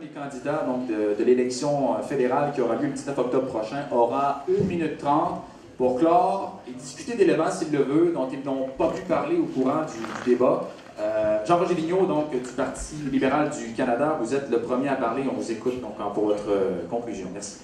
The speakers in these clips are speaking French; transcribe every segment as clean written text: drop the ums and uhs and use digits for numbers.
des candidats donc, de l'élection fédérale qui aura lieu le 19 octobre prochain aura 1 minute 30 pour clore et discuter d'éléments, s'il le veut, dont ils n'ont pas pu parler au courant du débat. Jean-Roger Vigneault, donc, du Parti libéral du Canada, vous êtes le premier à parler. On vous écoute donc, pour votre conclusion. Merci.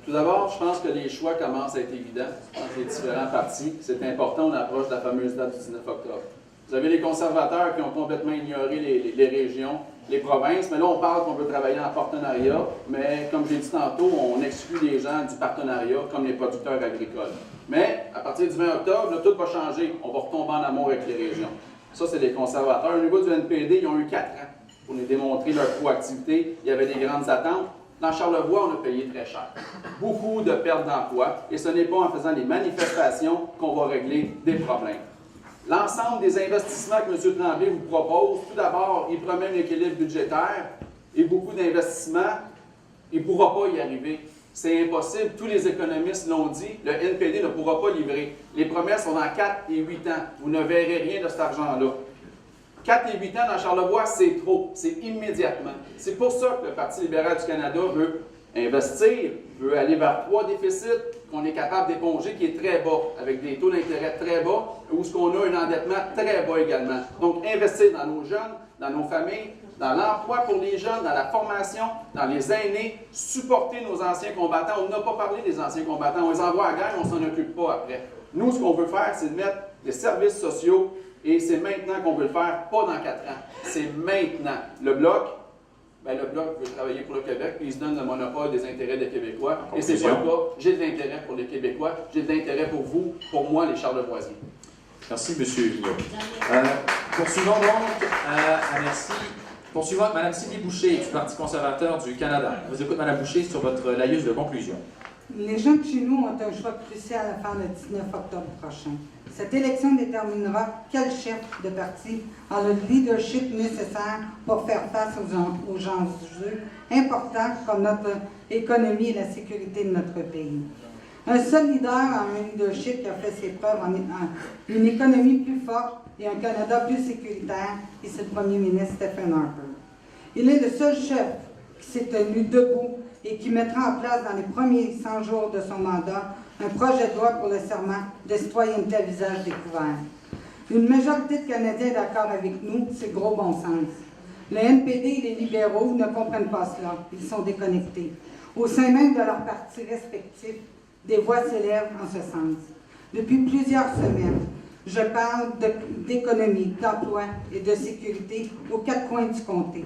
Tout d'abord, je pense que les choix commencent à être évidents entre les différents partis. C'est important, on approche de la fameuse date du 19 octobre. Vous avez les conservateurs qui ont complètement ignoré les régions, les provinces, mais là, on parle qu'on veut travailler en partenariat, mais comme j'ai dit tantôt, on exclut les gens du partenariat, comme les producteurs agricoles. Mais à partir du 20 octobre, là, tout va changer. On va retomber en amour avec les régions. Ça, c'est les conservateurs. Au niveau du NPD, ils ont eu 4 ans pour nous démontrer leur proactivité. Il y avait des grandes attentes. Dans Charlevoix, on a payé très cher. Beaucoup de pertes d'emplois. Et ce n'est pas en faisant des manifestations qu'on va régler des problèmes. L'ensemble des investissements que M. Tremblay vous propose, tout d'abord, il promet un équilibre budgétaire et beaucoup d'investissements. Il ne pourra pas y arriver. C'est impossible. Tous les économistes l'ont dit. Le NPD ne pourra pas livrer. Les promesses sont dans 4 et 8 ans. Vous ne verrez rien de cet argent-là. 4 et 8 ans dans Charlevoix, c'est trop. C'est immédiatement. C'est pour ça que le Parti libéral du Canada veut investir, veut aller vers 3 déficits qu'on est capable d'éponger qui est très bas, avec des taux d'intérêt très bas, où ce qu'on a un endettement très bas également. Donc, investir dans nos jeunes, dans nos familles, dans l'emploi pour les jeunes, dans la formation, dans les aînés, supporter nos anciens combattants. On n'a pas parlé des anciens combattants. On les envoie à la guerre, on ne s'en occupe pas après. Nous, ce qu'on veut faire, c'est de mettre des services sociaux, et c'est maintenant qu'on veut le faire, pas dans 4 ans. C'est maintenant. Le Bloc veut travailler pour le Québec, puis il se donne le monopole des intérêts des Québécois. Et c'est pas le cas. J'ai de l'intérêt pour les Québécois, j'ai de l'intérêt pour vous, pour moi, les Charlevoisiens. Merci, M. Vigneault. Poursuivons donc, merci. Poursuivons avec Mme Sylvie Boucher du Parti conservateur du Canada. Je vous écoute, Mme Boucher, sur votre laïus de conclusion. Les gens de chez nous ont un choix crucial à faire le 19 octobre prochain. Cette élection déterminera quel chef de parti a le leadership nécessaire pour faire face aux enjeux importants comme notre économie et la sécurité de notre pays. Un seul leader a un leadership qui a fait ses preuves en une économie plus forte et un Canada plus sécuritaire, et c'est le premier ministre Stephen Harper. Il est le seul chef qui s'est tenu debout et qui mettra en place dans les premiers 100 jours de son mandat un projet de loi pour le serment de citoyenneté à visage découvert. Une majorité de Canadiens est d'accord avec nous, c'est gros bon sens. Le NPD et les libéraux ne comprennent pas cela, ils sont déconnectés. Au sein même de leurs partis respectifs, des voix s'élèvent en ce sens. Depuis plusieurs semaines, je parle d'économie, d'emploi et de sécurité aux 4 coins du comté.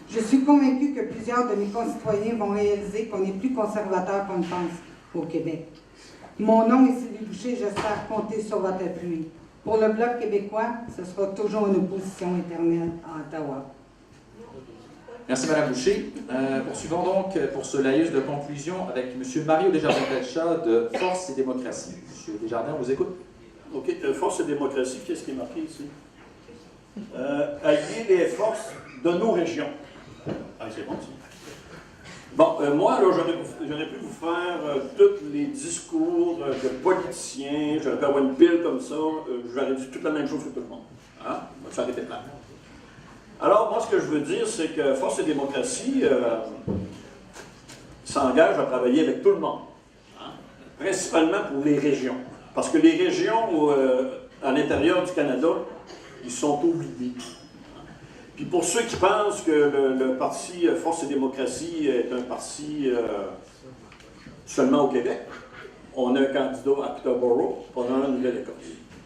Je suis convaincue que plusieurs de mes concitoyens vont réaliser qu'on est plus conservateur qu'on ne pense au Québec. Mon nom est Sylvie Boucher, j'espère compter sur votre appui. Pour le Bloc québécois, ce sera toujours une opposition éternelle à Ottawa. Merci, Mme Boucher. Poursuivons donc pour ce laïus de conclusion avec M. Mario Desjardins-Belchat de Force et démocratie. M. Desjardins, on vous écoute. OK. Force et démocratie, qu'est-ce qui est marqué ici? Allier les forces de nos régions. Ah, c'est bon, ça. Bon, moi, là, j'aurais pu vous faire tous les discours de politiciens, j'aurais pu avoir une pile comme ça, j'aurais dit toute la même chose que tout le monde. Hein? Ça aurait été plat. Alors, moi, ce que je veux dire, c'est que Force et démocratie s'engage à travailler avec tout le monde, hein? Principalement pour les régions. Parce que les régions à l'intérieur du Canada, ils sont oubliés. Puis pour ceux qui pensent que le parti Force et démocratie est un parti seulement au Québec, on a un candidat à Peterborough, on a un en Nouvelle-Écosse.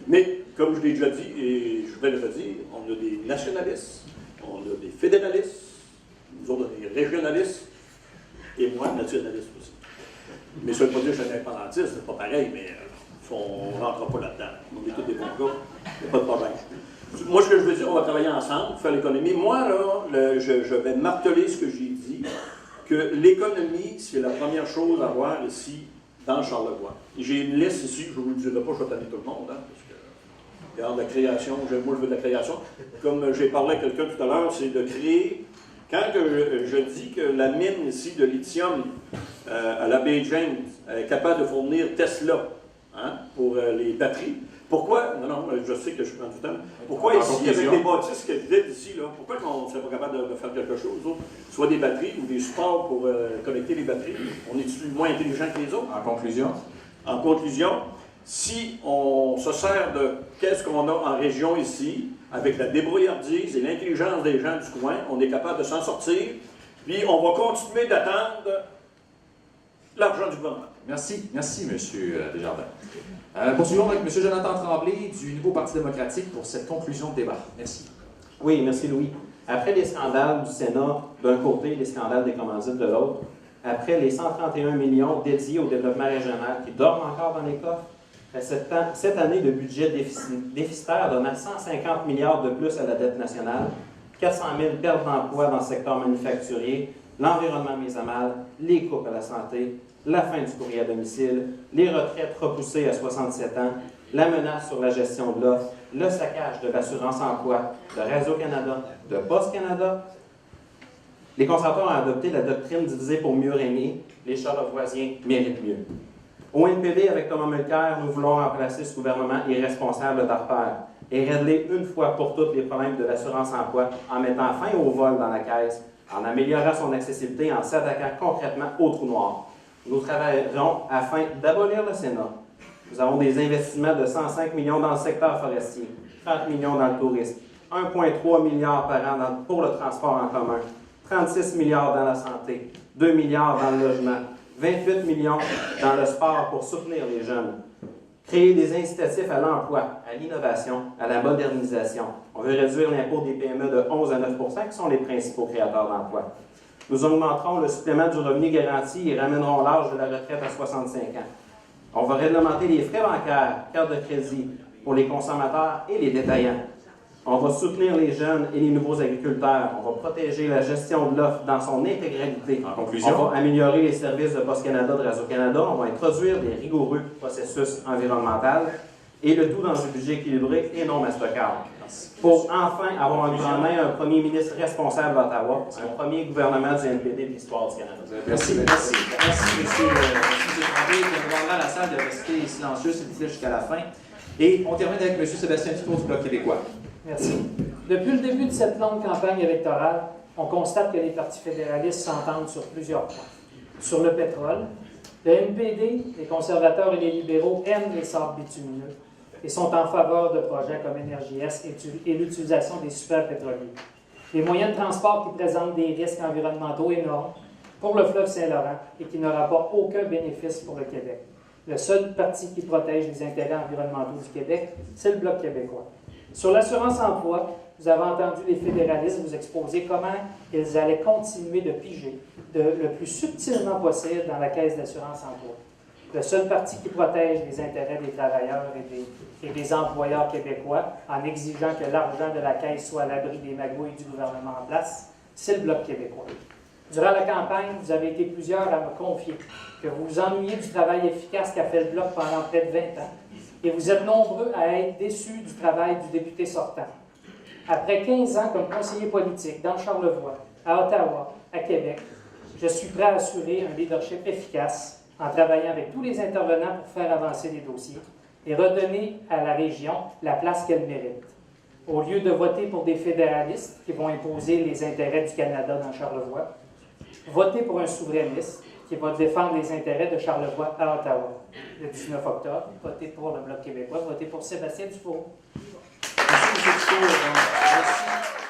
Mais, comme je l'ai déjà dit, et je voudrais le redire, on a des nationalistes, on a des fédéralistes, nous autres, on a des régionalistes, et moi, nationaliste aussi. Mais ça ne veut pas dire que je suis un indépendantiste, c'est pas pareil, mais on ne rentre pas là-dedans. On est tous des bons gars, il n'y a pas de problème. Moi, ce que je veux dire, on va travailler ensemble, faire l'économie. Moi, là, je vais marteler ce que j'ai dit, que l'économie, c'est la première chose à voir ici, dans Charlevoix. J'ai une liste ici, je ne vous le dirai pas, je vais tanner tout le monde, hein, parce que, regarde, la création, moi, je veux de la création. Comme j'ai parlé à quelqu'un tout à l'heure, c'est de créer. Quand je dis que la mine ici de lithium à la baie James est capable de fournir Tesla, hein, pour les batteries, Pourquoi, non, je sais que je prends du temps. Pourquoi En ici, conclusion. avec les bâtisses qui vides ici, là, pourquoi on ne serait pas capable de faire quelque chose, là? Soit des batteries ou des supports pour connecter les batteries? On est moins intelligent que les autres? En conclusion. En conclusion, si on se sert de qu'est-ce qu'on a en région ici, avec la débrouillardise et l'intelligence des gens du coin, on est capable de s'en sortir, puis on va continuer d'attendre l'argent du gouvernement. Merci, M. Desjardins. Poursuivons avec M. Jonathan Tremblay du Nouveau Parti démocratique pour cette conclusion de débat. Merci. Oui, merci Louis. Après les scandales du Sénat d'un côté, les scandales des commandites de l'autre, après les 131 millions dédiés au développement régional qui dorment encore dans les coffres, cette année de budget déficitaire donnant 150 milliards de plus à la dette nationale, 400 000 pertes d'emplois dans le secteur manufacturier, l'environnement mis à mal, les coupes à la santé, la fin du courrier à domicile, les retraites repoussées à 67 ans, la menace sur la gestion de l'offre, le saccage de l'assurance-emploi, de Radio-Canada, de Post-Canada. Les conservateurs ont adopté la doctrine diviser pour mieux régner. Les Charlevoisiens méritent mieux. Au NPD, avec Thomas Mulcair, nous voulons remplacer ce gouvernement irresponsable d'Harper et régler une fois pour toutes les problèmes de l'assurance-emploi en mettant fin au vol dans la caisse, en améliorant son accessibilité, en s'attaquant concrètement au trou noir. Nous travaillerons afin d'abolir le Sénat. Nous avons des investissements de 105 millions dans le secteur forestier, 30 millions dans le tourisme, 1,3 milliard par an pour le transport en commun, 36 milliards dans la santé, 2 milliards dans le logement, 28 millions dans le sport pour soutenir les jeunes. Créer des incitatifs à l'emploi, à l'innovation, à la modernisation. On veut réduire l'impôt des PME de 11 à 9 qui sont les principaux créateurs d'emplois. Nous augmenterons le supplément du revenu garanti et ramènerons l'âge de la retraite à 65 ans. On va réglementer les frais bancaires, cartes de crédit pour les consommateurs et les détaillants. On va soutenir les jeunes et les nouveaux agriculteurs. On va protéger la gestion de l'offre dans son intégralité. En conclusion. On va améliorer les services de Post-Canada, de Radio-Canada. On va introduire des rigoureux processus environnementaux et le tout dans un budget équilibré et non mastocard. Pour enfin avoir un gouvernement, un premier ministre responsable à Ottawa, un premier gouvernement du NPD de l'histoire du Canada. Merci, M. Tremblay. On demandera à la salle de rester silencieux, s'il vous plaît, jusqu'à la fin. Et on termine avec M. Sébastien Dutour du Bloc québécois. Merci. Depuis le début de cette longue campagne électorale, on constate que les partis fédéralistes s'entendent sur plusieurs points. Sur le pétrole, le NPD, les conservateurs et les libéraux aiment les sables bitumineux et sont en faveur de projets comme Énergie-Est et l'utilisation des superpétroliers. Les moyens de transport qui présentent des risques environnementaux énormes pour le fleuve Saint-Laurent et qui ne rapportent aucun bénéfice pour le Québec. Le seul parti qui protège les intérêts environnementaux du Québec, c'est le Bloc québécois. Sur l'assurance-emploi, vous avez entendu les fédéralistes vous exposer comment ils allaient continuer de piger le plus subtilement possible dans la caisse d'assurance-emploi. Le seul parti qui protège les intérêts des travailleurs et des employeurs québécois en exigeant que l'argent de la caisse soit à l'abri des magouilles du gouvernement en place, c'est le Bloc québécois. Durant la campagne, vous avez été plusieurs à me confier que vous vous ennuyez du travail efficace qu'a fait le Bloc pendant près de 20 ans et vous êtes nombreux à être déçus du travail du député sortant. Après 15 ans comme conseiller politique dans le Charlevoix, à Ottawa, à Québec, je suis prêt à assurer un leadership efficace en travaillant avec tous les intervenants pour faire avancer les dossiers et redonner à la région la place qu'elle mérite. Au lieu de voter pour des fédéralistes qui vont imposer les intérêts du Canada dans Charlevoix, votez pour un souverainiste qui va défendre les intérêts de Charlevoix à Ottawa. Le 19 octobre, votez pour le Bloc québécois, votez pour Sébastien Dufault. Merci, M. Dutour. Merci.